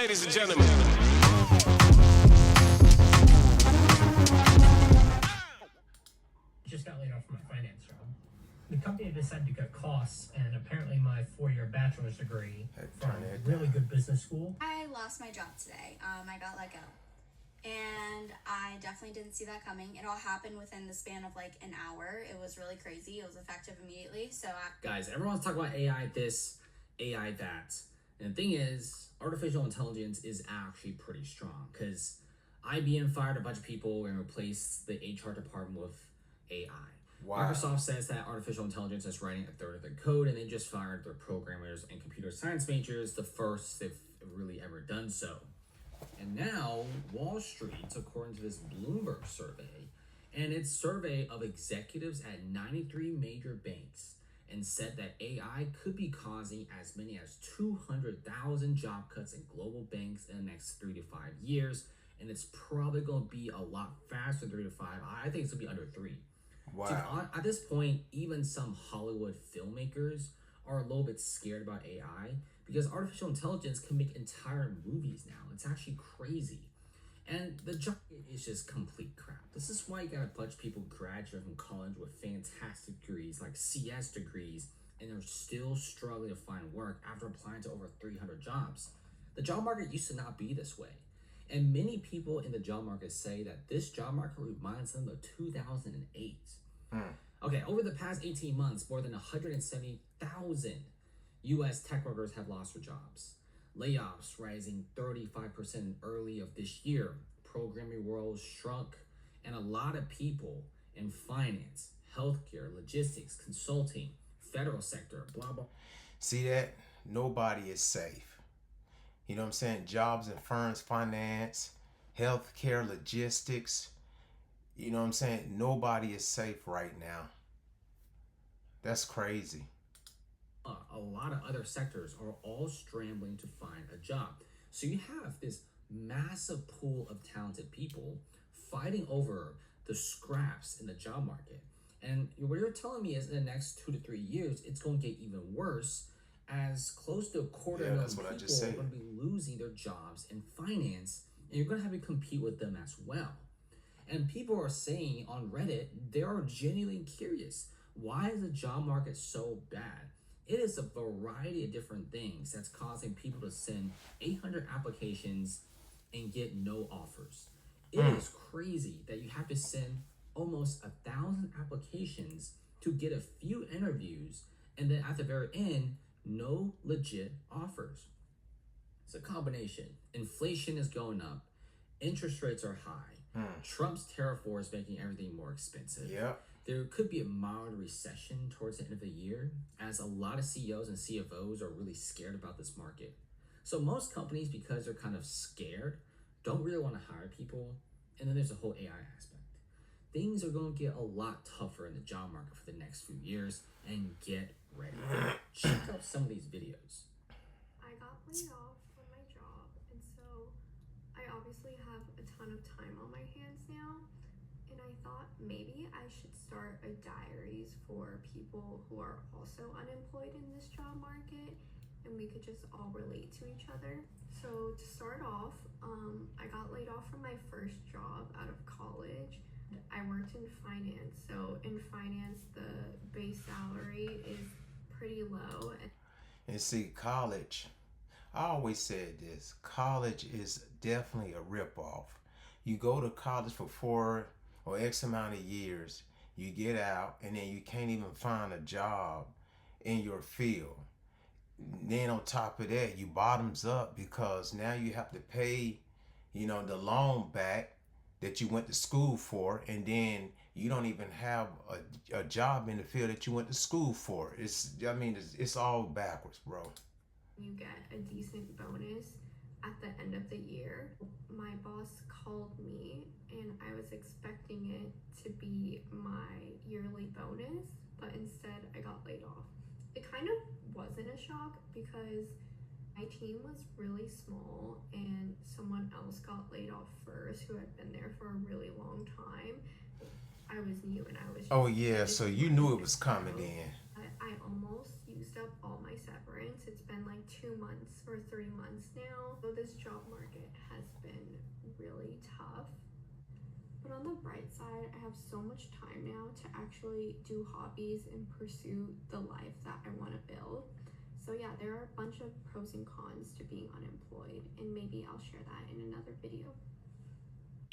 Ladies and gentlemen. Just got laid off from my finance job. The company decided to cut costs, and apparently my 4-year bachelor's degree from a really good business school. I lost my job today. I got let go. And I definitely didn't see that coming. It all happened within the span of like an hour. It was really crazy. It was effective immediately. Guys, everyone's talking about AI this, AI that. And the thing is, artificial intelligence is actually pretty strong because IBM fired a bunch of people and replaced the HR department with AI. Wow. Microsoft says that artificial intelligence is writing a third of their code, and they just fired their programmers and computer science majors, the first they've really ever done so. And now, Wall Street, according to this Bloomberg survey, and its survey of executives at 93 major banks, and said that AI could be causing as many as 200,000 job cuts in global banks in the next 3 to 5 years. And it's probably going to be a lot faster than 3 to 5. I think it's going to be under 3. Wow. So at this point, even some Hollywood filmmakers are a little bit scared about AI because artificial intelligence can make entire movies now. It's actually crazy. And the job is just complete crap. This is why you got a bunch of people graduate from college with fantastic degrees, like CS degrees, and they're still struggling to find work after applying to over 300 jobs. The job market used to not be this way. And many people in the job market say that this job market reminds them of 2008. Okay, over the past 18 months, more than 170,000 U.S. tech workers have lost their jobs. Layoffs rising 35% early of this year. Programming roles shrunk, and a lot of people in finance, healthcare, logistics, consulting, federal sector, blah, blah. See that? Nobody is safe. You know what I'm saying? Jobs and firms, finance, healthcare, logistics. You know what I'm saying? Nobody is safe right now. That's crazy. A lot of other sectors are all scrambling to find a job. So you have this massive pool of talented people fighting over the scraps in the job market. And what you're telling me is in the next 2 to 3 years, it's going to get even worse as close to a quarter million people are going to be losing their jobs in finance, and you're going to have to compete with them as well. And people are saying on Reddit, they are genuinely curious. Why is the job market so bad? It is a variety of different things that's causing people to send 800 applications and get no offers. It is crazy that you have to send almost 1,000 applications to get a few interviews, and then at the very end, no legit offers. It's a combination. Inflation is going up. Interest rates are high. Trump's tariff war is making everything more expensive. Yep. There could be a mild recession towards the end of the year, as a lot of CEOs and CFOs are really scared about this market. So most companies, because they're kind of scared, don't really want to hire people. And then there's the whole AI aspect. Things are going to get a lot tougher in the job market for the next few years, and get ready. Check out some of these videos. I got laid off from my job, and so I obviously have a ton of time on my hands now. And I thought maybe I should start a diaries for people who are also unemployed in this job market, and we could just all relate to each other. So to start off, I got laid off from my first job out of college. I worked in finance. So in finance, the base salary is pretty low. And see, college, I always said this, college is definitely a ripoff. You go to college for 4 or X amount of years, you get out, and then you can't even find a job in your field. Then on top of that, you bottoms up because now you have to pay, the loan back that you went to school for, and then you don't even have a job in the field that you went to school for. It's all backwards, bro. You get a decent bonus at the end of the year. My boss called me, and I was expecting it to be my yearly bonus, but instead I got laid off. It kind of wasn't a shock because my team was really small and someone else got laid off first who had been there for a really long time. I was new and I was so you knew it was coming in. I almost used up all my severance. parents. It's been like 2 months or 3 months now. So this job market has been really tough. But on the bright side, I have so much time now to actually do hobbies and pursue the life that I want to build. So yeah, there are a bunch of pros and cons to being unemployed, and maybe I'll share that in another video.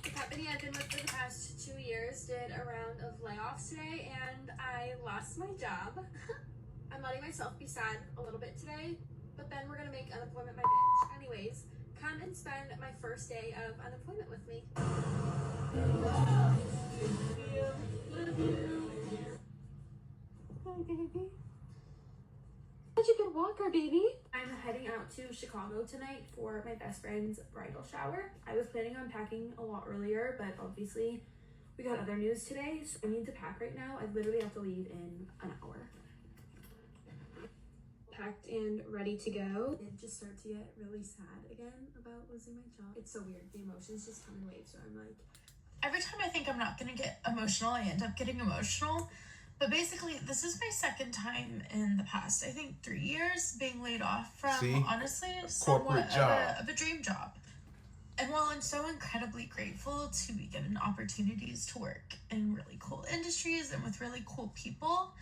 The company I've been with for the past 2 years did a round of layoffs today, and I lost my job. I'm letting myself be sad a little bit today, but then we're gonna make unemployment my bitch. Anyways, come and spend my first day of unemployment with me. Love you. Hi, baby. Such a good walker, baby. I'm heading out to Chicago tonight for my best friend's bridal shower. I was planning on packing a lot earlier, but obviously we got other news today, so I need to pack right now. I literally have to leave in an hour. Packed and ready to go. I just start to get really sad again about losing my job. It's so weird. The emotions just come in waves, so I'm like... Every time I think I'm not gonna get emotional, I end up getting emotional. But basically, this is my second time in the past, I think 3 years, being laid off from, honestly, somewhat of a dream job. And while I'm so incredibly grateful to be given opportunities to work in really cool industries and with really cool people,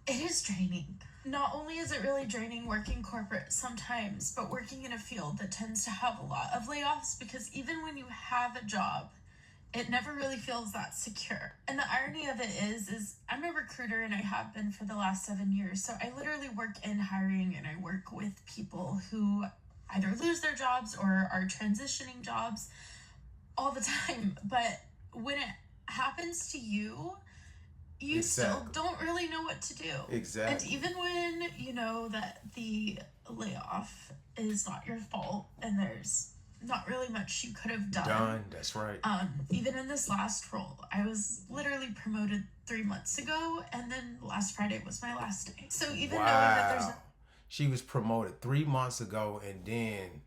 it is draining. Not only is it really draining working corporate sometimes, but working in a field that tends to have a lot of layoffs, because even when you have a job, it never really feels that secure. And the irony of it is I'm a recruiter, and I have been for the last 7 years. So I literally work in hiring, and I work with people who either lose their jobs or are transitioning jobs all the time. But when it happens to you, you still don't really know what to do. Exactly. And even when you know that the layoff is not your fault and there's not really much you could have done. That's right. Even in this last role, I was literally promoted 3 months ago, and then last Friday was my last day. So even knowing that there's she was promoted 3 months ago and then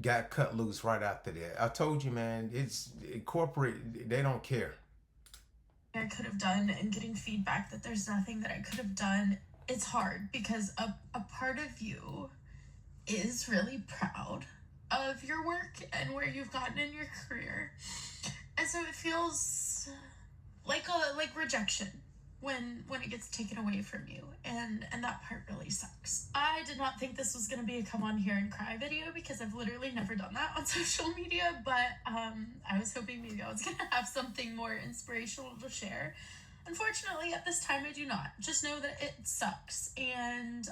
got cut loose right after that. I told you, man, it's corporate, they don't care. I could have done, and getting feedback that there's nothing that I could have done, it's hard, because a part of you is really proud of your work and where you've gotten in your career, and so it feels like rejection when it gets taken away from you, and that part really sucks. I did not think this was going to be a come on here and cry video, because I've literally never done that on social media, but I was hoping maybe I was going to have something more inspirational to share. Unfortunately, at this time I do not. Just know that it sucks, and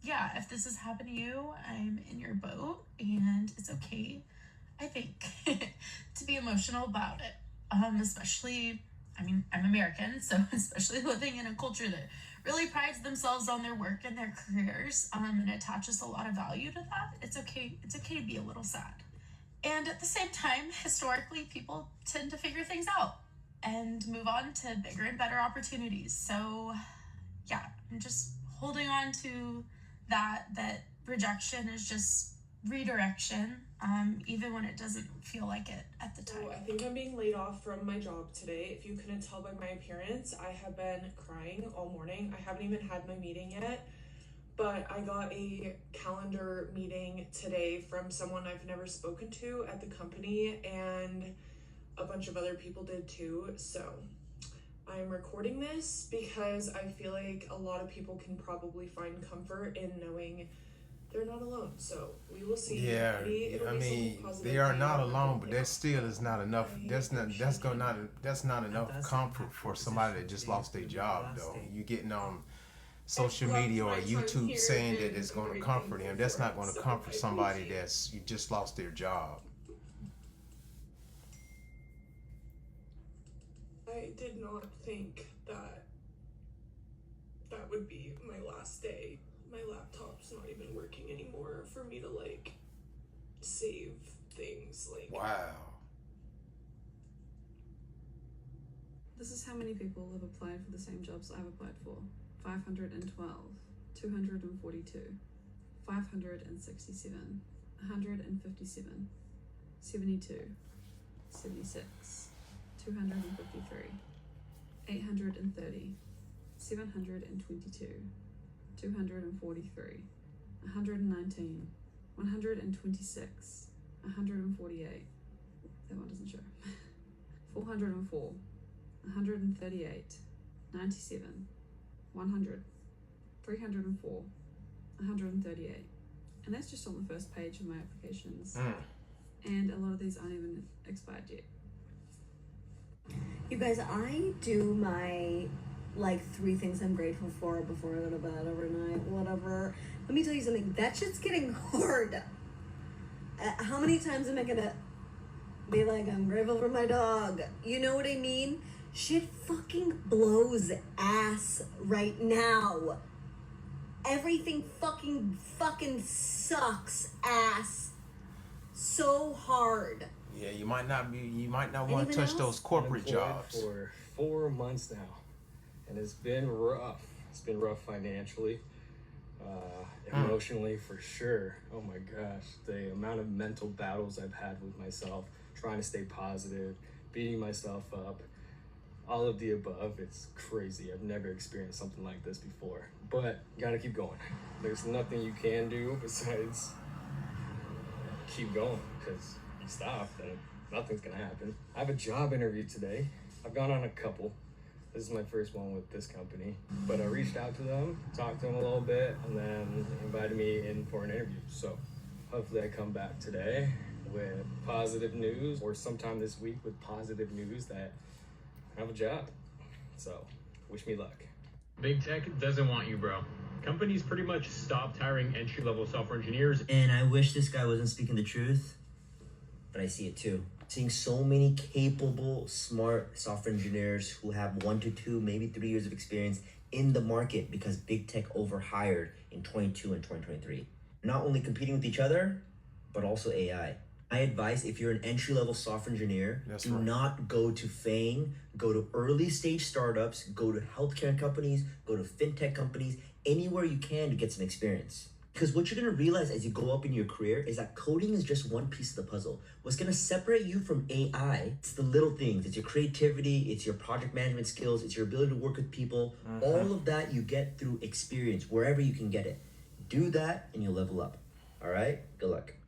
yeah, if this has happened to you, I'm in your boat, and it's okay, I think, to be emotional about it. Especially, I mean, I'm American, so especially living in a culture that really prides themselves on their work and their careers, and attaches a lot of value to that. It's okay to be a little sad. And at the same time, historically, people tend to figure things out and move on to bigger and better opportunities. So yeah, I'm just holding on to that rejection is just redirection, even when it doesn't feel like it at the time. So I think I'm being laid off from my job today. If you couldn't tell by my appearance, I have been crying all morning. I haven't even had my meeting yet, but I got a calendar meeting today from someone I've never spoken to at the company, and a bunch of other people did too. So I'm recording this because I feel like a lot of people can probably find comfort in knowing they're not alone. So we will see. Yeah, I mean, they are not alone, but that still is not enough. That's not enough comfort for somebody that just lost their job, though. You getting on social media or YouTube saying that it's going to comfort them. That's not going to comfort somebody that's you just lost their job. I did not think that would be my last day. My laptop's not even working anymore for me to like save things. Like, wow. This is how many people have applied for the same jobs I've applied for. 512, 242, 567, 157, 72, 76, 253, 830, 722, 243, 119, 126, 148. That one doesn't show. 404, 138, 97, 100, 304, 138. And that's just on the first page of my applications. And a lot of these aren't even expired yet. You guys, I do my like 3 things I'm grateful for before I go to bed every night, whatever. Let me tell you something, that shit's getting hard. How many times am I gonna be like, I'm grateful for my dog? You know what I mean? Shit fucking blows ass right now. Everything fucking sucks ass so hard. Yeah, you might not want to Anything touch else? those corporate Unemployed jobs. for 4 months now, and it's been rough. It's been rough financially, emotionally for sure. Oh my gosh, the amount of mental battles I've had with myself, trying to stay positive, beating myself up, all of the above. It's crazy. I've never experienced something like this before, but you gotta keep going. There's nothing you can do besides keep going, because if you stop, then nothing's gonna happen. I have a job interview today. I've gone on a couple. This is my first one with this company, but I reached out to them, talked to them a little bit, and then they invited me in for an interview. So hopefully I come back today with positive news, or sometime this week with positive news that I have a job. So wish me luck. Big tech doesn't want you, bro. Companies pretty much stopped hiring entry-level software engineers. And I wish this guy wasn't speaking the truth, but I see it too. Seeing so many capable, smart software engineers who have 1 to 2, maybe 3 years of experience in the market because big tech overhired in 22 and 2023. Not only competing with each other, but also AI. I advise, if you're an entry-level software engineer, do not go to FANG, go to early stage startups, go to healthcare companies, go to fintech companies, anywhere you can to get some experience. Because what you're gonna realize as you go up in your career is that coding is just one piece of the puzzle. What's gonna separate you from AI, it's the little things. It's your creativity, it's your project management skills, it's your ability to work with people. All of that you get through experience, wherever you can get it. Do that and you'll level up. All right, good luck.